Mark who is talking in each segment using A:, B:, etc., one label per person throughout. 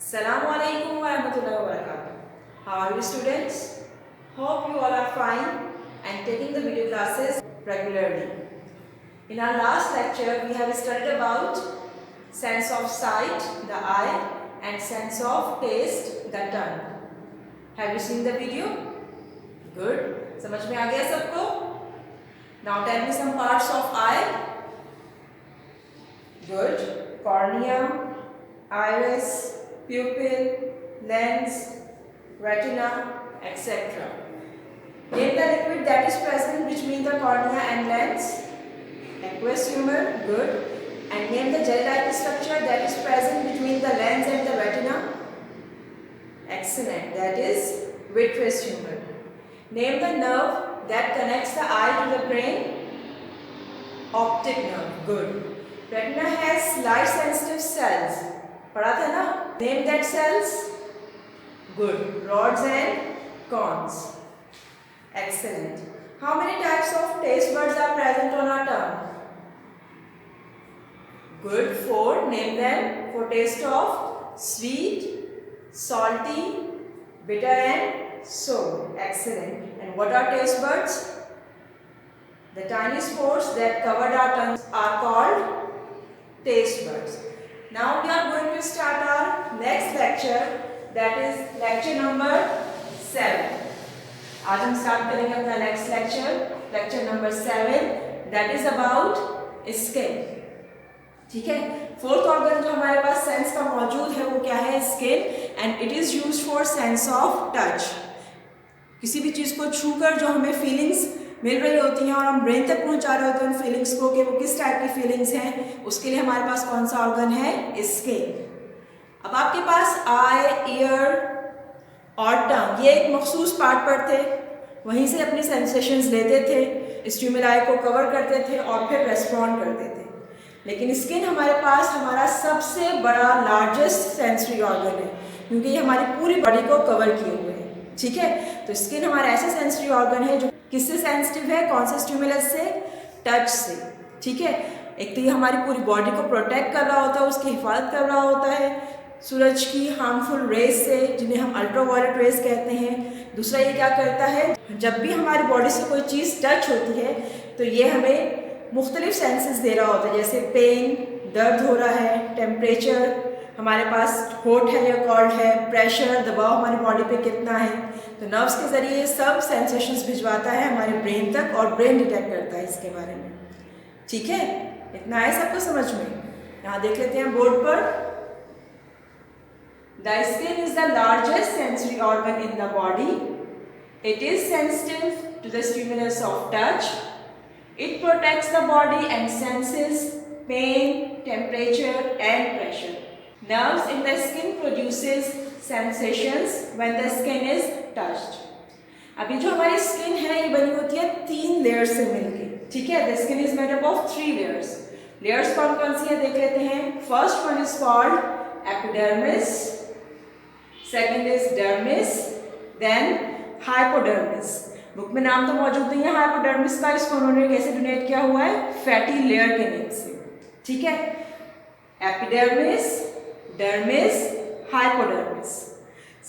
A: Assalamualaikum warahmatullahi wabarakatuh. How are you students? Hope you all are fine and taking the video classes regularly. In our last lecture, we have studied about sense of sight, the eye, and sense of taste, the tongue. Have you seen the video? Good. समझ में आ गया सबको? Now tell me some parts of eye. Good. Cornea, iris, pupil, lens, retina, etc. Name the liquid that is present between the cornea and lens. Aqueous humor, good. And name the gel-like structure that is present between the lens and the retina. Excellent. That is vitreous humor. Name the nerve that connects the eye to the brain. Optic nerve, good. Retina has light-sensitive cells. पढ़ा था ना? Name that cells. Good. Rods and cones. Excellent. How many types of taste buds are present on our tongue? Good. 4. Name them for taste of sweet, salty, bitter and sour. Excellent. And what are taste buds? The tiny spores that covered our tongues are called taste buds. Now we are going to start our next lecture, that is lecture number 7. आज हम start करेंगे अपना next lecture number 7, that is about skin. ठीक है, fourth organ जो हमारे पास sense का मौजूद है वो क्या है? Skin. And it is used for sense of touch. किसी भी चीज़ को छूकर जो हमें फीलिंग्स मिल रही होती हैं और हम ब्रेन तक पहुंचा रहे होते हैं उन फीलिंग्स को कि वो किस टाइप की फीलिंग्स हैं, उसके लिए हमारे पास कौन सा ऑर्गन है? स्किन. अब आपके पास आई, ईयर और टंग, ये एक मखसूस पार्ट पर थे, वहीं से अपनी सेंसेशंस लेते थे, स्टिमुलाई को कवर करते थे और फिर रेस्पॉन्ड करते थे. लेकिन स्किन हमारे पास हमारा सबसे बड़ा लार्जेस्ट सेंसरी ऑर्गन है, क्योंकि ये हमारी पूरी बॉडी को कवर किए हुए है. ठीक है, तो स्किन हमारा ऐसा सेंसरी ऑर्गन है जो किससे सेंसिटिव है? कौन से स्टिमुलस से? टच से. ठीक है, एक तो ये हमारी पूरी बॉडी को प्रोटेक्ट कर रहा होता है, उसकी हिफाजत कर रहा होता है सूरज की हार्मफुल रेज से, जिन्हें हम अल्ट्रावायलेट रेज कहते हैं. दूसरा ये क्या करता है, जब भी हमारी बॉडी से कोई चीज़ टच होती है तो ये हमें मुख्तलिफ सेंसेस दे रहा होता है, जैसे पेन, दर्द हो रहा है, टेम्परेचर, हमारे पास हॉट है या कोल्ड है, प्रेशर, दबाव हमारी बॉडी पे कितना है. तो नर्व्स के ज़रिए ये सब सेंसेशंस भिजवाता है हमारे ब्रेन तक और ब्रेन डिटेक्ट करता है इसके बारे में. ठीक है, इतना है सबको समझ में? यहाँ देख लेते हैं बोर्ड पर. The skin is the largest sensory organ in the body. It is sensitive to the stimulus of touch. It protects the body and senses pain, temperature and pressure. Nerves in the skin produces sensations when the skin is touched. अभी जो हमारी skin है ये बनी होती है 3 layers से मिलके. ठीक है, the skin is made up of 3 layers. Layers कौन कौन सी है देख लेते हैं. First one is called epidermis, second is dermis, then hypodermis. Book में नाम तो मौजूद नहीं है हाइपोडर्मिस का, इसको उन्होंने कैसे डोनेट किया हुआ है? फैटी लेयर के नेम से. ठीक है, एपिडर्मिस, डर्मिस, हाइपोडर्मिस.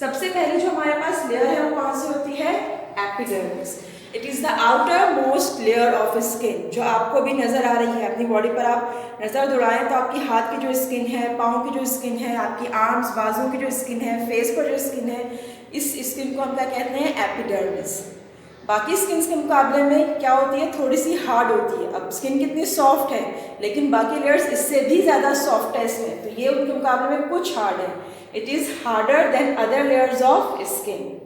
A: सबसे पहले जो हमारे पास लेयर है वो कौन सी होती है? Epidermis. It is the outer most layer of skin, जो आपको भी नज़र आ रही है. अपनी बॉडी पर आप नज़र दौड़ाएं तो आपकी हाथ की जो स्किन है, पाँव की जो स्किन है, आपकी आर्म्स बाजुओं की जो स्किन है, फेस पर जो स्किन है, इस स्किन को हम क्या कहते हैं? एपिडर्मिस. बाकी स्किन के मुकाबले में क्या होती है? थोड़ी सी हार्ड होती है. अब स्किन कितनी सॉफ्ट है, लेकिन बाकी लेयर्स इससे भी ज़्यादा सॉफ्ट है इसमें, तो ये उनके मुकाबले में कुछ हार्ड है. It is harder than other layers of skin.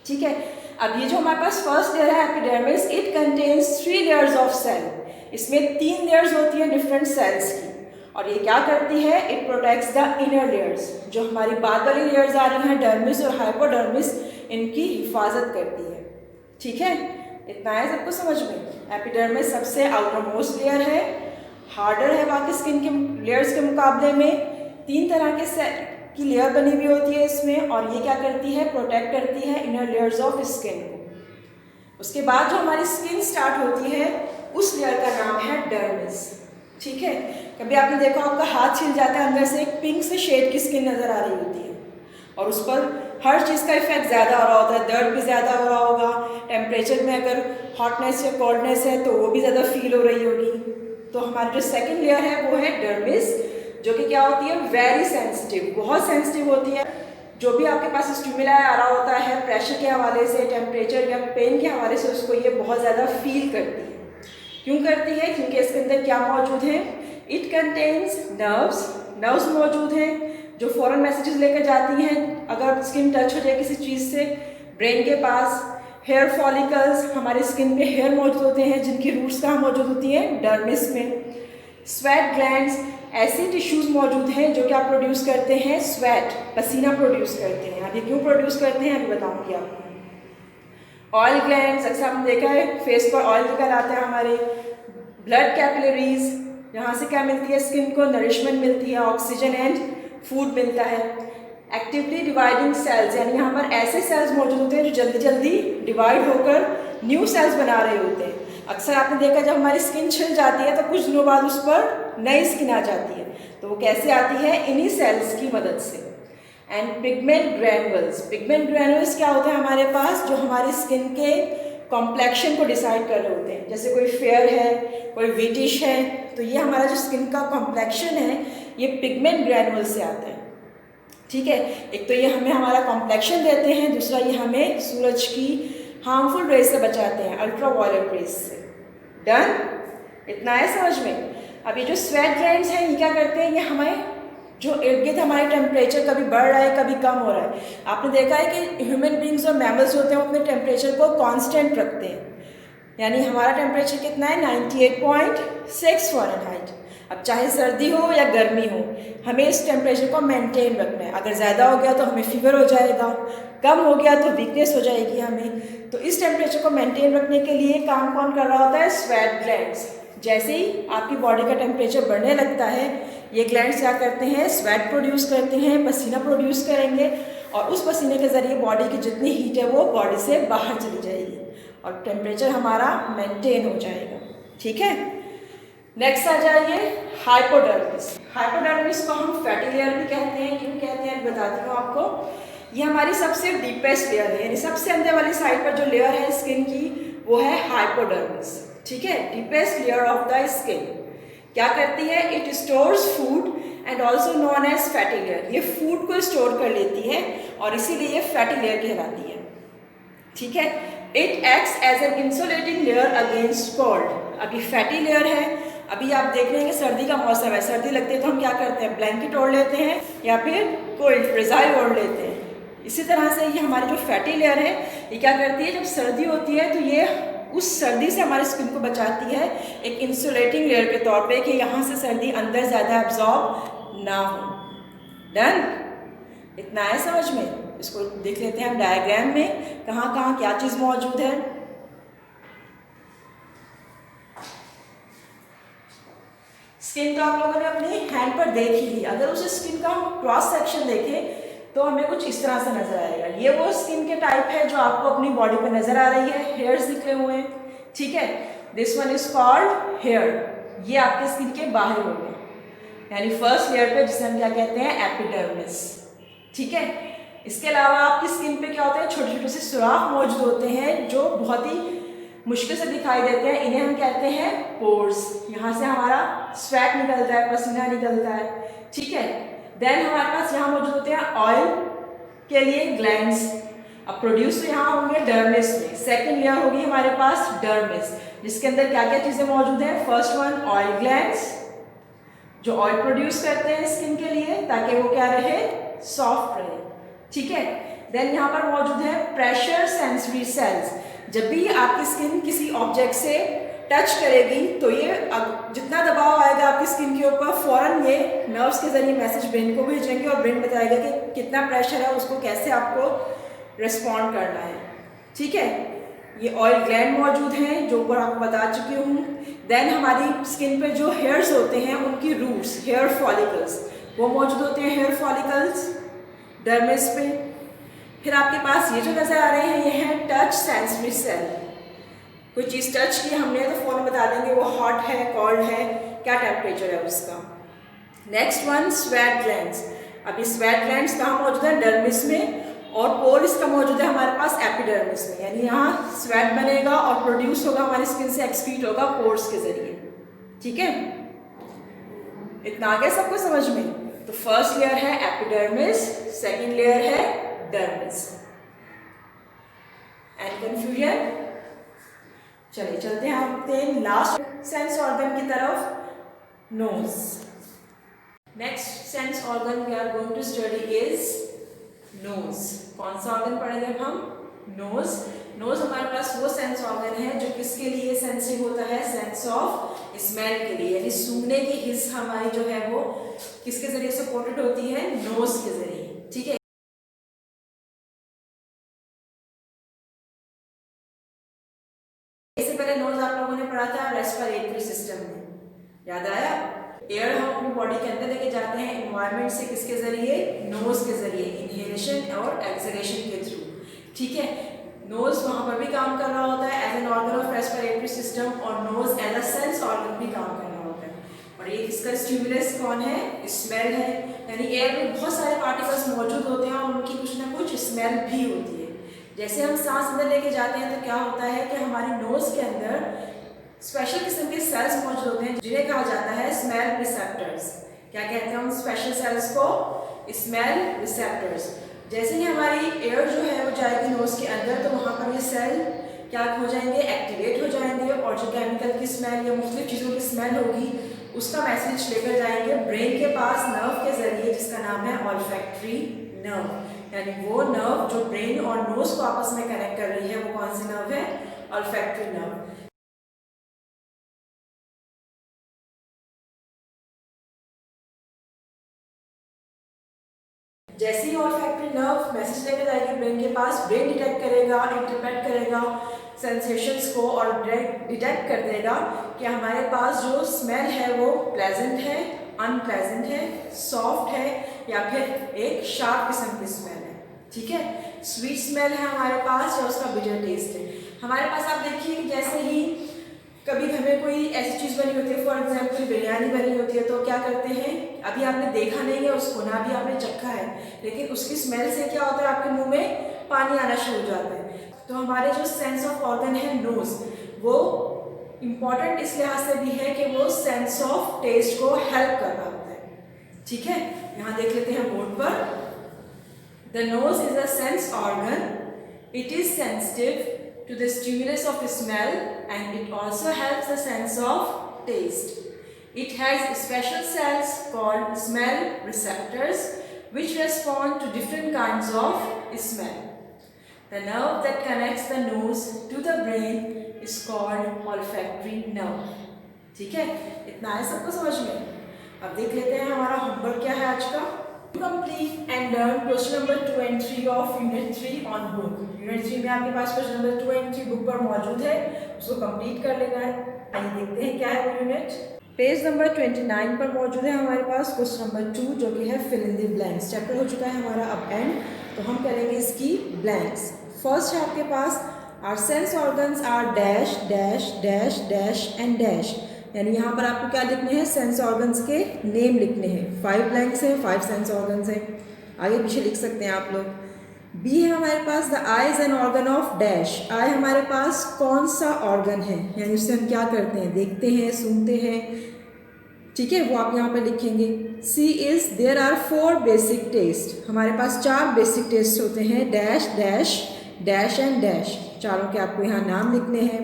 A: ठीक है, अब ये जो हमारे पास फर्स्ट लेयर है epidermis, it contains 3 layers of cell. इसमें 3 लेयर्स होती हैं डिफरेंट सेल्स की, और ये क्या करती है? It protects the inner layers. जो हमारी बाद वाली लेयर्स आ रही हैं डर्मिस और हाइपोडर्मिस, इनकी हिफाजत करती है. ठीक है, इतना है सबको समझ में? एपिडर्मिस सबसे आउटर मोस्ट लेयर है, हार्डर है बाकी स्किन के लेयर्स के मुकाबले में. 3 तरह के सेल की लेयर बनी हुई होती है इसमें, और ये क्या करती है? प्रोटेक्ट करती है इनर लेयर्स ऑफ स्किन को. उसके बाद जो हमारी स्किन स्टार्ट होती है उस लेयर का नाम है डर्मिस. ठीक है,
B: कभी आपने देखा आपका हाथ छिल जाता है, अंदर से एक पिंक से शेड की स्किन नज़र आ रही होती है और उस पर हर चीज़ का इफेक्ट ज़्यादा हो रहा होता है, दर्द भी ज़्यादा हो रहा होगा, टेम्परेचर में अगर हॉटनेस या कोल्डनेस है तो वो भी ज़्यादा फील हो रही होगी। तो हमारी जो सेकेंड लेयर है वो है डर्मिस, जो कि क्या होती है, वेरी सेंसिटिव, बहुत सेंसिटिव होती है। जो भी आपके पास स्टिमुलाई आ रहा होता है प्रेशर के हवाले से, टेम्परेचर या पेन के हवाले से, उसको ये बहुत ज़्यादा फील करती है। क्यों करती है? क्योंकि इसके अंदर क्या मौजूद है, इट कंटेन्स नर्व्स मौजूद हैं जो फ़ौरन मैसेजेस लेकर जाती हैं अगर स्किन टच हो जाए किसी चीज़ से ब्रेन के पास। हेयर फॉलिकल्स, हमारे स्किन पे हेयर मौजूद होते हैं जिनकी रूट्स कहाँ मौजूद होती हैं, डर्मिस में। स्वेट ग्लैंड्स, ऐसे टिश्यूज़ मौजूद हैं जो क्या प्रोड्यूस करते हैं, स्वेट, पसीना प्रोड्यूस करते हैं। अब ये क्यों प्रोड्यूस करते हैं अभी बताऊँगी आपको। ऑयल ग्लैंड्स, अक्सर आपने देखा है फेस पर ऑयल निकल आता है हमारे। ब्लड कैपिलरीज, यहाँ से क्या मिलती है, स्किन को नरिशमेंट मिलती है, ऑक्सीजन एंड फूड मिलता है। एक्टिवली डिवाइडिंग सेल्स, यानी यहाँ पर ऐसे सेल्स मौजूद होते हैं जो जल्दी जल्दी डिवाइड होकर न्यू सेल्स बना रहे होते हैं। अक्सर आपने देखा जब हमारी स्किन छिल जाती है तो कुछ दिनों बाद उस पर नई स्किन आ जाती है, तो वो कैसे आती है, इन्हीं सेल्स की मदद से। एंड पिगमेंट ग्रैन्युल्स क्या होते हैं हमारे पास, जो हमारी स्किन के कॉम्प्लेक्शन को डिसाइड कर रहे होते हैं। जैसे कोई फेयर है, कोई विटिश है, तो ये हमारा जो स्किन का कॉम्प्लेक्शन है ये पिगमेंट ग्रैन्युल से आता है। ठीक है, एक तो ये हमें हमारा कॉम्प्लेक्शन देते हैं, दूसरा ये हमें सूरज की हार्मफुल रेज से बचाते हैं, अल्ट्रावायलेट रेज से। डन, इतना है समझ में। अब ये जो स्वेट ग्लैंड्स हैं ये क्या करते हैं, ये हमें जो इर्द गिर्द हमारे टेम्परेचर कभी बढ़ रहा है कभी कम हो रहा है। आपने देखा है कि ह्यूमन बींग्स और मैमल्स होते हैं वो अपने टेम्परेचर को कांस्टेंट रखते हैं, यानी हमारा टेम्परेचर कितना है, 98.6 फ़ारेनहाइट। अब चाहे सर्दी हो या गर्मी हो, हमें इस टेम्परेचर को मेंटेन रखना है। अगर ज़्यादा हो गया तो हमें फीवर हो जाएगा, कम हो गया तो वीकनेस हो जाएगी हमें। तो इस टेम्परेचर को मेंटेन रखने के लिए काम कौन कर रहा होता है, स्वेट ग्लैंड्स। जैसे ही आपकी बॉडी का टेम्परेचर बढ़ने लगता है, ये ग्लैंड्स क्या करते हैं, स्वेट प्रोड्यूस करते हैं, पसीना प्रोड्यूस करेंगे और उस पसीने के ज़रिए बॉडी की जितनी हीट है वो बॉडी से बाहर चली जाएगी और टेम्परेचर हमारा मेंटेन हो जाएगा। ठीक है, नेक्स्ट आ जाइए हाइपोडर्मिस। हाइपोडर्मिस को हम फैटी लेयर भी कहते हैं। क्यों कहते हैं बताती हूँ आपको। ये हमारी सबसे डीपेस्ट लेयर है, यानी सबसे अंदर वाली साइड पर जो लेयर है स्किन की वो है हाइपोडर्मिस। ठीक है, deepest layer of the skin क्या करती है, it stores food and also known as fatty layer. ये फूड को स्टोर कर लेती है और इसीलिए ये फैटी लेयर कहलाती है। ठीक है, it acts as an insulating layer against cold. अभी फैटी लेयर है, अभी आप देख रहे हैं कि सर्दी का मौसम है, सर्दी लगती है तो हम क्या करते हैं, ब्लैंकेट ओढ़ लेते हैं या फिर कोई रज़ाई ओढ़ लेते हैं। इसी तरह से ये हमारी जो फैटी लेयर है ये क्या करती है, जब सर्दी होती है तो ये उस सर्दी से हमारी स्किन को बचाती है एक इंसुलेटिंग लेयर के तौर पे, कि यहाँ से सर्दी अंदर ज़्यादा एब्जॉर्ब ना हो। डन, इतना है समझ में। इसको देख लेते हैं हम डायग्राम में कहाँ कहाँ क्या चीज़ मौजूद है। स्किन तो आप लोगों ने अपनी हैंड पर देख ही ली। अगर उस स्किन का हम क्रॉस सेक्शन देखें तो हमें कुछ इस तरह से नजर आएगा। ये वो स्किन के टाइप है जो आपको अपनी बॉडी पे नजर आ रही है, हेयर्स निकले हुए हैं। ठीक है, this one is called hair. ये आपके स्किन के बाहर हो गए, यानी फर्स्ट लेयर पे, जिसे हम क्या कहते हैं, एपिडर्मिस। ठीक है, इसके अलावा आपकी स्किन पे क्या होते हैं, छोटे छोटे से सुराख मौजूद होते हैं जो बहुत ही मुश्किल से दिखाई देते हैं। इन्हें हम कहते हैं पोर्स। यहाँ से हमारा स्वेट निकलता है, पसीना निकलता है। ठीक है, देन हमारे पास यहाँ मौजूद होते हैं ऑयल के लिए ग्लैंड्स। अब प्रोड्यूस तो यहाँ होंगे डर्मिस में। सेकेंड लेयर होगी हमारे पास डर्मिस, जिसके अंदर क्या क्या चीज़ें मौजूद हैं। फर्स्ट वन ऑयल ग्लैंड्स, जो ऑयल प्रोड्यूस करते हैं स्किन के लिए ताकि वो क्या रहे, सॉफ्ट रहे। ठीक है, देन यहाँ पर मौजूद है प्रेशर सेंसरी सेल्स। जब भी आपकी स्किन किसी ऑब्जेक्ट से टच करेगी तो ये जितना दबाव आएगा आपकी स्किन के ऊपर, फौरन ये नर्व्स के जरिए मैसेज ब्रेन को भेजेंगे और ब्रेन बताएगा कि कितना प्रेशर है, उसको कैसे आपको रिस्पॉन्ड करना है। ठीक है, ये ऑयल ग्लैंड मौजूद हैं जो ऊपर आपको बता चुकी हूँ। देन हमारी स्किन पे जो हेयर्स होते हैं उनकी रूट्स, हेयर फॉलिकल्स, वो मौजूद होते हैं, हेयर फॉलिकल्स डर्मिस पे। फिर आपके पास ये जो नज़र आ रहे हैं ये है टच सेंसरी सेल। कोई चीज़ टच की हमने तो फ़ौरन बता देंगे वो हॉट है, कोल्ड है, क्या टेम्परेचर है उसका। Next one sweat glands. अभी स्वेट ग्लैंड्स कहाँ मौजूद है, डर्मिस में, और पोर इसका मौजूद है हमारे पास एपिडर्मिस में, यानी यहाँ स्वेट बनेगा और प्रोड्यूस होगा हमारी स्किन से, एक्सक्रीट होगा पोर्स के जरिए। ठीक है, इतना आ गया सबको समझ में। तो फर्स्ट लेयर है एपिडर्मिस, सेकंड लेयर है डर्मिस। And confusion? चलिए चलते हैं आपके लास्ट सेंस ऑर्गन की तरफ, nose. Next sense organ we are going to study is nose. कौन सा ऑर्गन पढ़ेंगे हम? नोज। नोज हमारे पास वो सेंस ऑर्गन है जो किसके लिए सेंसिटिव होता है, सेंस ऑफ स्मेल के लिए, यानी सूंघने की हिस्स हमारी जो है वो किसके जरिए सपोर्टेड होती है, नोज के जरिए। ठीक है, इससे पहले नोज आप लोगों ने पढ़ा था रेस्पिरेटरी सिस्टम में, याद आया? एयर हम अपनी बॉडी के अंदर लेके जाते हैं एनवायरनमेंट से, किसके जरिए, नोज के जरिए, इनहेलेशन और एक्सहेलेशन के थ्रू। ठीक है, नोज वहाँ पर भी काम कर रहा होता है as an organ of respiratory system, और nose as a sense organ भी काम कर रहा होता है। और ये इसका स्टिमुलस कौन है, स्मेल है, यानी एयर में बहुत सारे पार्टिकल्स मौजूद होते हैं और उनकी कुछ ना कुछ स्मेल भी होती है। जैसे हम सांस अंदर लेके जाते हैं तो क्या होता है कि हमारी नोज के अंदर स्पेशल किस्म के सेल्स मौजूद होते हैं जिन्हें कहा जाता है स्मेल रिसेप्टर्स। क्या कहते हैं उन स्पेशल सेल्स को? Smell receptors. जैसे ही हमारी एयर जो है वो जाएगी नोज के अंदर तो वहाँ पर ये सेल क्या हो जाएंगे, एक्टिवेट हो जाएंगे, और जो केमिकल की स्मेल या मुख्तलिफ चीज़ों की स्मेल होगी उसका मैसेज लेकर जाएंगे ब्रेन के पास नर्व के जरिए, जिसका नाम है ऑल्फैक्टरी नर्व। यानी वो नर्व जो ब्रेन और नोज को आपस में कनेक्ट कर रही है वो कौन सी नर्व है, ऑल्फैक्टरी नर्व। जैसे ही ऑल्फैक्टरी नर्व मैसेज लेकर जाएगी ब्रेन के पास, ब्रेन डिटेक्ट करेगा, इंटरप्रेट करेगा सेंसेशंस को और डिटेक्ट कर देगा कि हमारे पास जो स्मेल है वो प्लेजेंट है, अनप्लेजेंट है, सॉफ्ट है, या फिर एक शार्प किस्म की स्मेल है। ठीक है, स्वीट स्मेल है हमारे पास या उसका बिटर टेस्ट है हमारे पास। आप देखिए कि जैसे ही कभी घर में कोई ऐसी चीज़ बनी होती है, फॉर एग्जाम्पल बिरयानी बनी होती है, तो क्या करते हैं, अभी आपने देखा नहीं है उसको, ना भी आपने चखा है, लेकिन उसकी स्मेल से क्या होता है, आपके मुंह में पानी आना शुरू हो जाता है। तो हमारे जो सेंस ऑफ ऑर्गन है नोज, वो इम्पॉर्टेंट इस लिहाज से भी है कि वो सेंस ऑफ टेस्ट को हेल्प कर रहा होता है। ठीक है, यहाँ देख लेते हैं बोर्ड पर, the nose is a sense organ, it is sensitive to the stimulus of smell and it also helps the sense of taste. It has special cells called smell receptors which respond to different kinds of smell. The nerve that connects the nose to the brain is called olfactory nerve. ठीक है, इतना है सबको समझ में। अब देख लेते हैं हमारा होमवर्क क्या है आज का। Complete and learn question number 2 and 3 of Unit 3 on book. Unit 3 में आपके पास question number 2 and 3 बुक पर मौजूद है, उसको कंप्लीट कर लेना है। आइए देखते हैं क्या है वो यूनिट। पेज नंबर 29 पर मौजूद है हमारे पास क्वेश्चन नंबर 2 जो कि है fill in the blanks. Chapter हो चुका है हमारा अब एंड, तो हम करेंगे इसकी ब्लैंक्स। फर्स्ट है आपके पास our sense organs are dash dash dash dash and dash, यानी यहाँ पर आपको क्या लिखने हैं, सेंस ऑर्गन्स के नेम लिखने हैं। 5 ब्लैंक्स हैं, 5 सेंस ऑर्गन्स हैं, आगे पीछे लिख सकते हैं आप लोग। बी है हमारे पास the eye is an organ of dash. Eye हमारे पास कौन सा ऑर्गन है, यानी उससे हम क्या करते हैं, देखते हैं, सुनते हैं। ठीक है, वो आप यहाँ पर लिखेंगे। C is there are 4 basic taste, हमारे पास 4 बेसिक टेस्ट होते हैं, dash dash dash and dash, चारों के आपको यहाँ नाम लिखने हैं।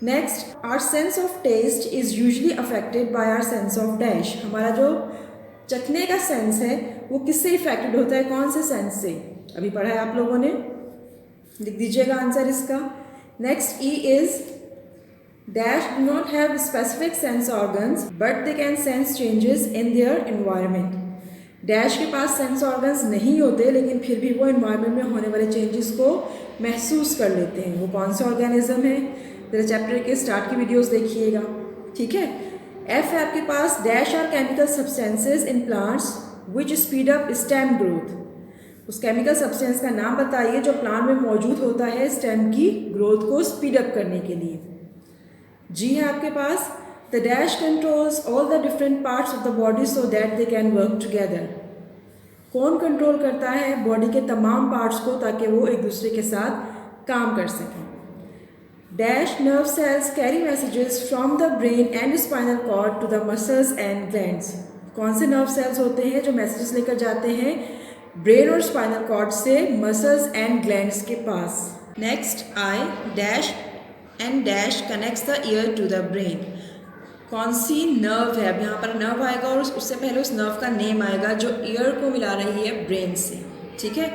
B: Next, our sense of taste is usually affected by our sense of dash. हमारा जो चखने का सेंस है वो किससे इफेक्टेड होता है, कौन से सेंस से, अभी पढ़ा है आप लोगों ने, लिख दीजिएगा आंसर इसका। Next, E is dash do not have specific sense organs but they can sense changes in their environment. Dash के पास सेंस ऑर्गन्स नहीं होते लेकिन फिर भी वो एनवायरनमेंट में होने वाले चेंजेस को महसूस कर लेते हैं। वो कौन सा ऑर्गेनिज्म है, जरा चैप्टर के स्टार्ट की वीडियोस देखिएगा। ठीक है, एफ है आपके पास डैश और chemical substances in plants which speed up stem growth. उस केमिकल सब्सटेंस का नाम बताइए जो प्लांट में मौजूद होता है स्टेम की ग्रोथ को स्पीड अप करने के लिए। जी है आपके पास The dash controls all the different parts of the body so that they can work together. कौन कंट्रोल करता है बॉडी के तमाम पार्ट्स को ताकि वो एक दूसरे के साथ काम कर सकें. Dash nerve cells carry messages from the brain and spinal cord to the muscles and glands. कौन से nerve cells होते हैं जो मैसेजेस लेकर जाते हैं ब्रेन और स्पाइनल कॉर्ड से मसल्स एंड ग्लैंड्स के पास. Next I dash and dash connects the ear to the brain. कौन सी नर्व है? अब यहाँ पर नर्व आएगा और उससे पहले उस नर्व का नेम आएगा जो ईयर को मिला रही है ब्रेन से. ठीक है.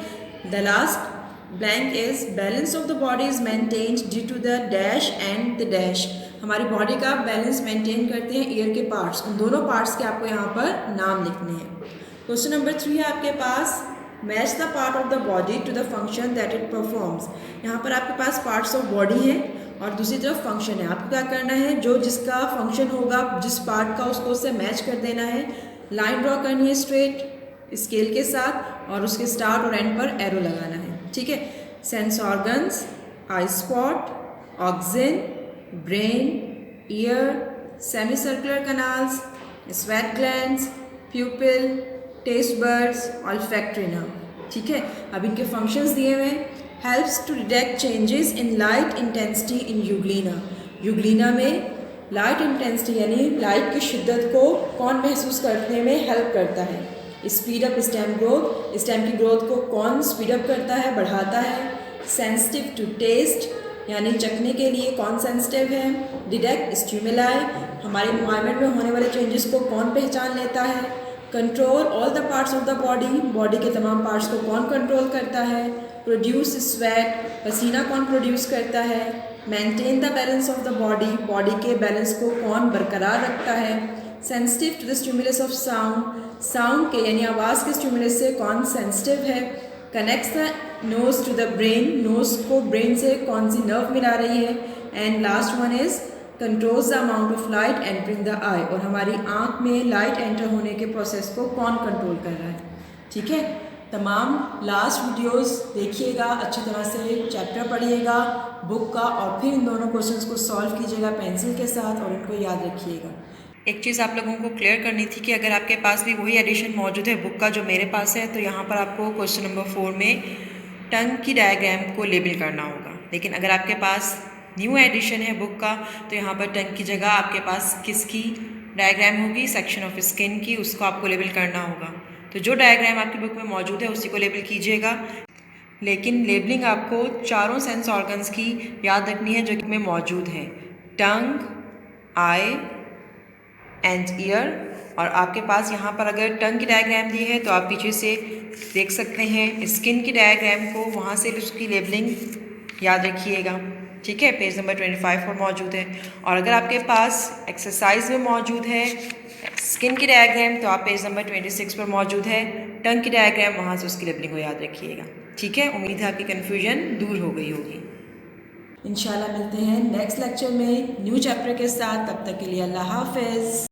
B: The last blank is balance of the body is maintained due to the dash and the dash. हमारी बॉडी का बैलेंस मेंटेन करते हैं ईयर के पार्ट्स. उन दोनों पार्ट्स के आपको यहाँ पर नाम लिखने हैं. क्वेश्चन नंबर 3 है आपके पास, match the part of the body to the function that it performs. यहाँ पर आपके पास पार्ट्स ऑफ बॉडी है और दूसरी तरफ फंक्शन है. आपको क्या करना है, जो जिसका फंक्शन होगा जिस पार्ट का उसको उससे मैच कर देना है. लाइन ड्रॉ करनी है स्ट्रेट स्केल के साथ और उसके स्टार्ट और एंड पर एरो लगाना है. ठीक है. Sense organs, eye spot, auxin, brain, ear, semi circular canals, sweat glands, pupil, taste birds, olfactory nerve. ठीक है. अब इनके फंक्शंस दिए हुए हैं. Helps to detect changes in light intensity in euglena. Euglena में लाइट इंटेंसिटी यानी लाइट की शिद्दत को कौन महसूस करने में हेल्प करता है. Speed up stem growth. Stem की ग्रोथ को कौन स्पीड अप करता है, बढ़ाता है. सेंसिटिव टू टेस्ट यानी चखने के लिए कौन सेंसिटिव है. Detect stimuli. हमारे इन्वायरमेंट में होने वाले चेंजेस को कौन पहचान लेता है. Control all the parts of the body. Body के तमाम पार्ट्स को कौन कंट्रोल करता है. Produce sweat. पसीना कौन प्रोड्यूस करता है. Maintain the balance of the body. Body के बैलेंस को कौन बरकरार रखता है. Sensitive to the stimulus of sound. Sound के यानी आवाज़ के स्टिमुलस से कौन सेंसिटिव है. Connects the nose to the brain. Nose को ब्रेन से कौन सी नर्व मिला रही है. And last one is controls the amount of light entering the eye. और हमारी आँख में लाइट एंटर होने के प्रोसेस को कौन कंट्रोल कर रहा है. ठीक है. तमाम लास्ट वीडियोस देखिएगा, अच्छी तरह से चैप्टर पढ़िएगा बुक का और फिर इन दोनों क्वेश्चंस को सॉल्व कीजिएगा पेंसिल के साथ और इनको याद रखिएगा. एक चीज़ आप लोगों को क्लियर करनी थी कि अगर आपके पास भी वही एडिशन मौजूद है बुक का जो मेरे पास है, तो यहाँ पर आपको क्वेश्चन नंबर 4 में टंग की डायग्राम को लेबल करना होगा. लेकिन अगर आपके पास न्यू एडिशन है बुक का तो यहाँ पर टंग की जगह आपके पास किसकी डायग्राम होगी, सेक्शन ऑफ स्किन की, उसको आपको लेबल करना होगा. तो जो डायग्राम आपकी बुक में मौजूद है उसी को लेबल कीजिएगा. लेकिन लेबलिंग आपको चारों सेंस ऑर्गन्स की याद रखनी है जो कि में मौजूद है. टंग, आई एंड ईयर. और आपके पास यहाँ पर अगर टंग की डायग्राम दी है तो आप पीछे से देख सकते हैं स्किन की डायग्राम को, वहाँ से भी उसकी लेबलिंग याद रखिएगा. ठीक है. पेज नंबर 25 पर मौजूद है. और अगर आपके पास एक्सरसाइज में मौजूद है स्किन की डायग्राम तो आप पेज नंबर 26 पर मौजूद है. टंग की डायग्राम, वहाँ से उसकी लेबलिंग को याद रखिएगा. ठीक है. उम्मीद है आपकी कन्फ्यूजन दूर हो गई होगी. इंशाल्लाह मिलते हैं नेक्स्ट लेक्चर में न्यू चैप्टर के साथ. तब तक के लिए अल्लाह हाफिज़.